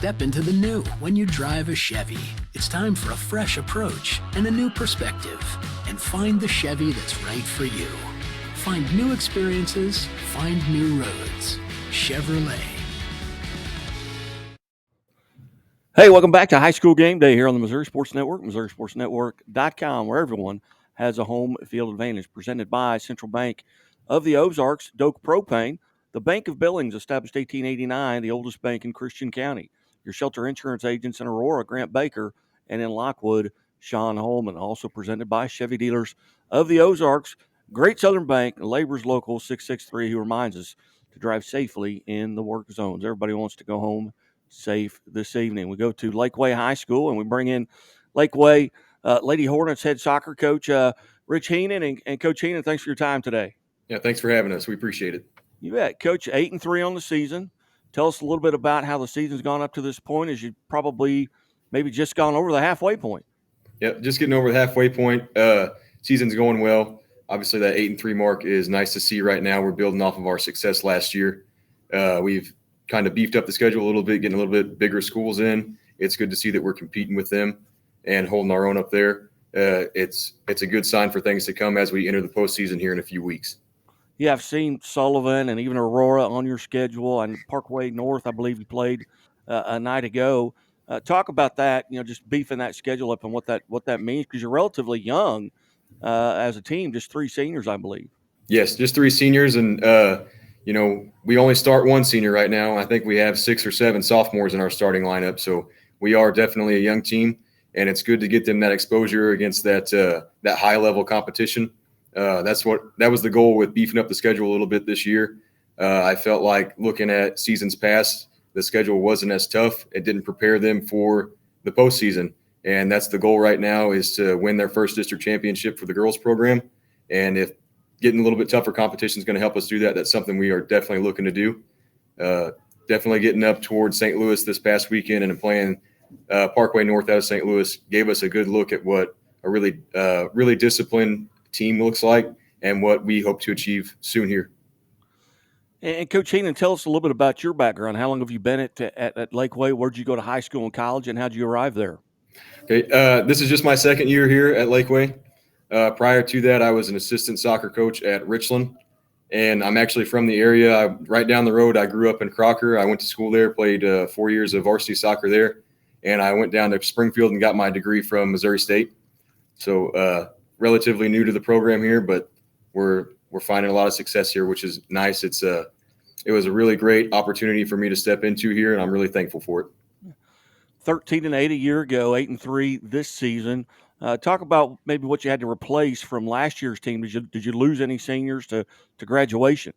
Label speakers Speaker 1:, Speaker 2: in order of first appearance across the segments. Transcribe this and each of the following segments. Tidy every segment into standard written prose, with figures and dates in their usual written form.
Speaker 1: step into the new when you drive a Chevy. It's time for a fresh approach and a new perspective. And find the Chevy that's right for you. Find new experiences, find new roads. Chevrolet.
Speaker 2: Hey, welcome back to High School Game Day here on the Missouri Sports Network, MissouriSportsNetwork.com, where everyone has a home field advantage. Presented by Central Bank of the Ozarks, Doak Propane, the Bank of Billings, established 1889, the oldest bank in Christian County. Your shelter insurance agents in Aurora, Grant Baker, and in Lockwood, Sean Holman. Also presented by Chevy Dealers of the Ozarks, Great Southern Bank, Labor's Local 663, who reminds us to drive safely in the work zones. Everybody wants to go home safe this evening. We go to Laquey High School, and we bring in Laquey Lady Hornets head soccer coach Rich Heenan. And Coach Heenan, thanks for your time today.
Speaker 3: Yeah, thanks for having us. We appreciate it.
Speaker 2: You bet. Coach, 8-3 on the season. Tell us a little bit about how the season's gone up to this point, as you've probably maybe just gone over the halfway point.
Speaker 3: Yep, just getting over the halfway point. Season's going well. Obviously, that 8-3 mark is nice to see right now. We're building off of our success last year. We've kind of beefed up the schedule a little bit, getting a little bit bigger schools in. It's good to see that we're competing with them and holding our own up there. It's a good sign for things to come as we enter the postseason here in a few weeks.
Speaker 2: Yeah, I've seen Sullivan and even Aurora on your schedule, and Parkway North, I believe you played a night ago. Talk about that, just beefing that schedule up and what that means, because you're relatively young as a team, just 3 seniors, I believe.
Speaker 3: Yes, just 3 seniors, and we only start 1 senior right now. I think we have 6 or 7 sophomores in our starting lineup, so we are definitely a young team, and it's good to get them that exposure against that high level competition. That was the goal with beefing up the schedule a little bit this year. I felt like looking at seasons past, the schedule wasn't as tough. It didn't prepare them for the postseason, and that's the goal right now, is to win their first district championship for the girls program. And if getting a little bit tougher competition is going to help us do that, that's something we are definitely looking to do. Definitely getting up towards St. Louis this past weekend and playing Parkway North out of St. Louis gave us a good look at what a really disciplined team looks like and what we hope to achieve soon here.
Speaker 2: And Coach Heenan, tell us a little bit about your background. How long have you been at Laquey? Where'd you go to high school and college, and how'd you arrive there?
Speaker 3: Okay, this is just my second year here at Laquey. Prior to that, I was an assistant soccer coach at Richland, and I'm actually from the area. Right down the road, I grew up in Crocker. I went to school there, played 4 years of varsity soccer there, and I went down to Springfield and got my degree from Missouri State. So relatively new to the program here, but we're finding a lot of success here, which is nice. It was a really great opportunity for me to step into here, and I'm really thankful for it.
Speaker 2: 13-8 a year ago, 8-3 this season. Talk about maybe what you had to replace from last year's team. Did you lose any seniors to graduation?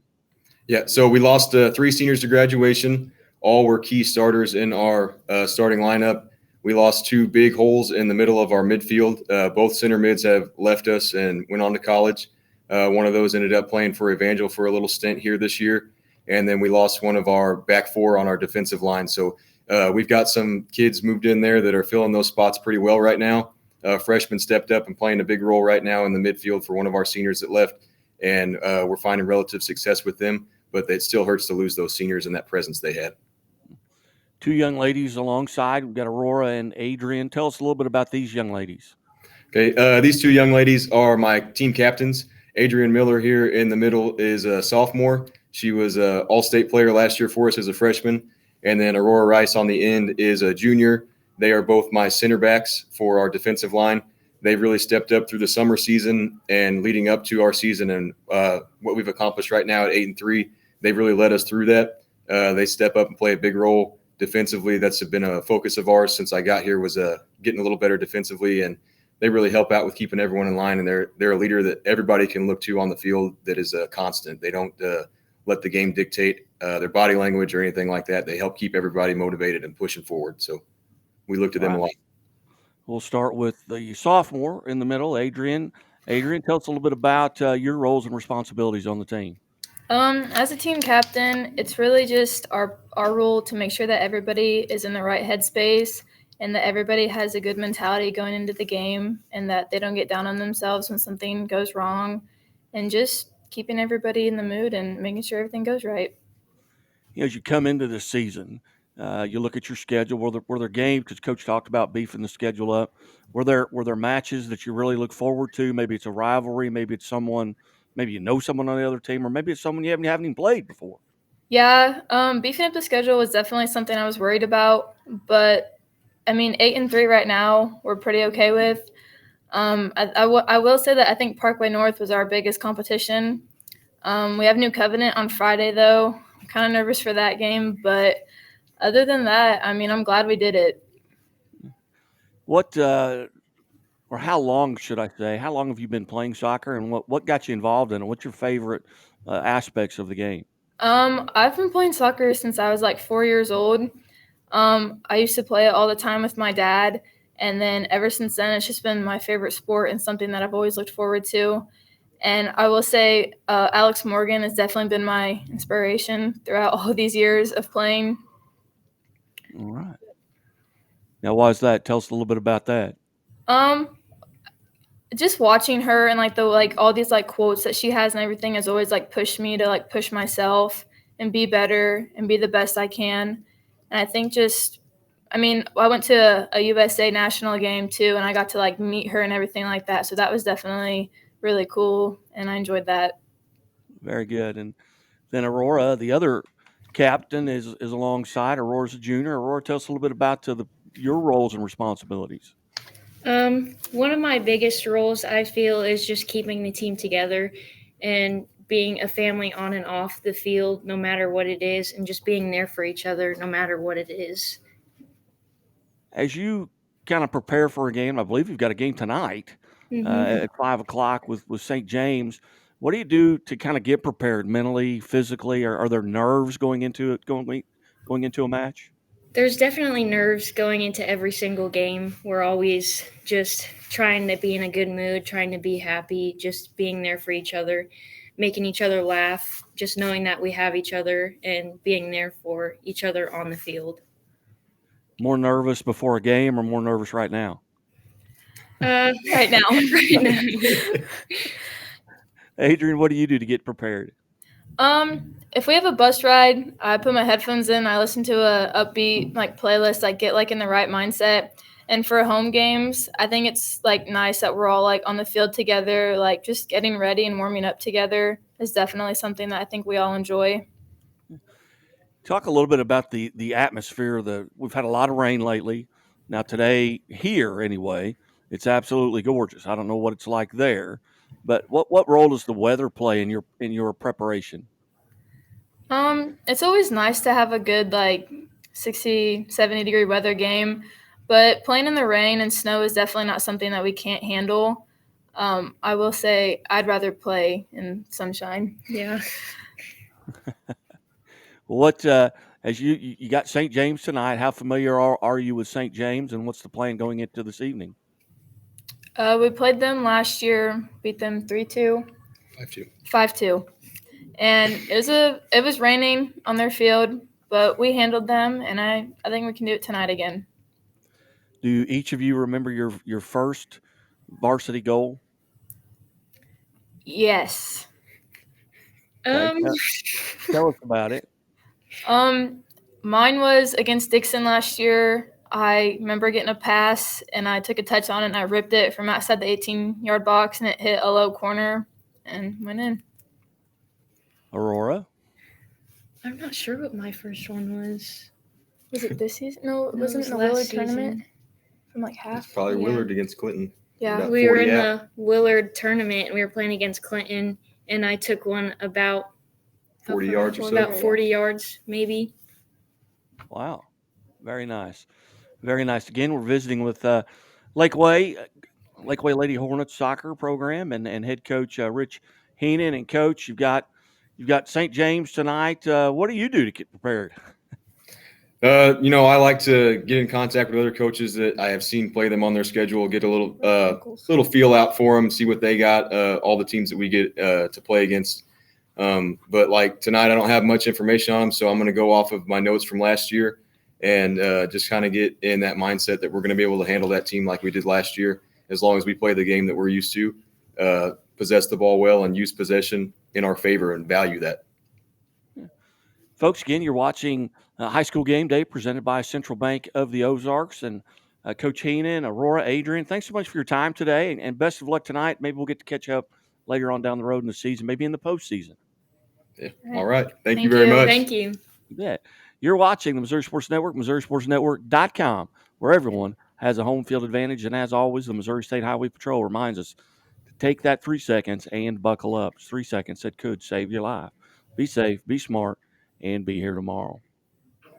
Speaker 3: Yeah, so we lost 3 seniors to graduation. All were key starters in our starting lineup. We lost 2 big holes in the middle of our midfield. Both center mids have left us and went on to college. One of those ended up playing for Evangel for a little stint here this year. And then we lost one of our back 4 on our defensive line. So we've got some kids moved in there that are filling those spots pretty well right now. Freshman stepped up and playing a big role right now in the midfield for one of our seniors that left. And we're finding relative success with them, but it still hurts to lose those seniors and that presence they had.
Speaker 2: 2 young ladies alongside. We've got Aurora and Adrian. Tell us a little bit about these young ladies.
Speaker 3: Okay, these 2 young ladies are my team captains. Adrian Miller here in the middle is a sophomore. She was an all-state player last year for us as a freshman. And then Aurora Rice on the end is a junior. They are both my center backs for our defensive line. They've really stepped up through the summer season and leading up to our season, and what we've accomplished right now at 8-3. They've really led us through that. They step up and play a big role defensively. That's been a focus of ours since I got here, was getting a little better defensively, and they really help out with keeping everyone in line. And they're a leader that everybody can look to on the field that is constant. They don't let the game dictate their body language or anything like that. They help keep everybody motivated and pushing forward. So we look to them a lot.
Speaker 2: We'll start with the sophomore in the middle, Adrian. Adrian, tell us a little bit about your roles and responsibilities on the team.
Speaker 4: As a team captain, it's really just our role to make sure that everybody is in the right headspace and that everybody has a good mentality going into the game and that they don't get down on themselves when something goes wrong, and just keeping everybody in the mood and making sure everything goes right.
Speaker 2: As you come into this season, You look at your schedule. Were there games, because Coach talked about beefing the schedule up? Were there matches that you really look forward to? Maybe it's a rivalry. Maybe it's someone. Maybe you know someone on the other team, or maybe it's someone you haven't even played before.
Speaker 4: Yeah, beefing up the schedule was definitely something I was worried about, but I mean, 8-3 right now, we're pretty okay with. I will say that I think Parkway North was our biggest competition. We have New Covenant on Friday, though. I'm kind of nervous for that game, but other than that, I mean, I'm glad we did it.
Speaker 2: What or how long should I say? How long have you been playing soccer, and what got you involved in it? What's your favorite aspects of the game?
Speaker 4: I've been playing soccer since I was like 4 years old. I used to play it all the time with my dad, and then ever since then, it's just been my favorite sport and something that I've always looked forward to. And I will say Alex Morgan has definitely been my inspiration throughout all these years of playing.
Speaker 2: All right. Now, why is that? Tell us a little bit about that.
Speaker 4: Just watching her and all these like quotes that she has and everything has always like pushed me to like push myself and be better and be the best I can. And I think I went to a USA national game too, and I got to like meet her and everything like that. So that was definitely really cool, and I enjoyed that.
Speaker 2: Very good. And then Aurora, the other captain, is alongside. Aurora's a junior. Aurora, tell us a little bit about your roles and responsibilities.
Speaker 5: One of my biggest roles, I feel, is just keeping the team together and being a family on and off the field, no matter what it is, and just being there for each other, no matter what it is.
Speaker 2: As you kind of prepare for a game, I believe you've got a game tonight at 5 o'clock with St. James. What do you do to kind of get prepared mentally, physically? Are there nerves going into it, going into a match?
Speaker 5: There's definitely nerves going into every single game. We're always just trying to be in a good mood, trying to be happy, just being there for each other, making each other laugh, just knowing that we have each other and being there for each other on the field.
Speaker 2: More nervous before a game or more nervous right now?
Speaker 5: Right now. Right now.
Speaker 2: Adrian, what do you do to get prepared?
Speaker 4: If we have a bus ride, I put my headphones in, I listen to a upbeat like playlist, I get like in the right mindset. And for home games, I think it's like nice that we're all like on the field together, like just getting ready and warming up together is definitely something that I think we all enjoy.
Speaker 2: Talk a little bit about the atmosphere. We've had a lot of rain lately. Now today, here anyway, it's absolutely gorgeous. I don't know what it's like there, but what role does the weather play in your preparation?
Speaker 4: It's always nice to have a good like 60, 70-degree weather game, but playing in the rain and snow is definitely not something that we can't handle. I will say I'd rather play in sunshine.
Speaker 5: Yeah.
Speaker 2: What as you got St. James tonight? How familiar are you with St. James, and what's the plan going into this evening?
Speaker 4: We played them last year, beat them 3-2.
Speaker 3: 5-2.
Speaker 4: 5-2. And it was raining on their field, but we handled them, and I think we can do it tonight again.
Speaker 2: Do each of you remember your first varsity goal?
Speaker 4: Yes.
Speaker 2: Tell us about it.
Speaker 4: Mine was against Dixon last year. I remember getting a pass, and I took a touch on it, and I ripped it from outside the 18-yard box, and it hit a low corner and went in.
Speaker 2: Aurora?
Speaker 5: I'm not sure what my first one was.
Speaker 4: Was it this season? No, it
Speaker 5: No,
Speaker 4: wasn't
Speaker 5: it was
Speaker 4: the
Speaker 5: last
Speaker 4: Willard
Speaker 5: season.
Speaker 4: tournament from like half.
Speaker 3: Probably
Speaker 5: Yeah.
Speaker 3: Willard against Clinton.
Speaker 4: Yeah.
Speaker 3: About
Speaker 5: We were
Speaker 3: 40
Speaker 5: in
Speaker 3: out.
Speaker 5: the Willard tournament, and we were playing against Clinton, and I took one about
Speaker 3: 40 yards or so.
Speaker 5: About 40 yards, maybe.
Speaker 2: Wow. Very nice. Very nice. Again, we're visiting with Laquey Lady Hornets soccer program and head coach Rich Heenan. And coach, you've got St. James tonight. What do you do to get prepared?
Speaker 3: I like to get in contact with other coaches that I have seen play them on their schedule, get a little feel out for them, see what they got, all the teams that we get to play against. But like tonight, I don't have much information on them, so I'm going to go off of my notes from last year and just kind of get in that mindset that we're going to be able to handle that team like we did last year, as long as we play the game that we're used to, possess the ball well, and use possession in our favor and value that.
Speaker 2: Folks, again, you're watching High School Game Day presented by Central Bank of the Ozarks. And Coach Heenan, Aurora, Adrian, thanks so much for your time today, and best of luck tonight. Maybe we'll get to catch up later on down the road in the season, maybe in the postseason.
Speaker 3: Yeah. All right. Thank you very much.
Speaker 5: Thank you.
Speaker 2: Yeah. You're watching the Missouri Sports Network, MissouriSportsNetwork.com, where everyone has a home field advantage. And as always, the Missouri State Highway Patrol reminds us to take that 3 seconds and buckle up. It's 3 seconds that could save your life. Be safe, be smart, and be here tomorrow.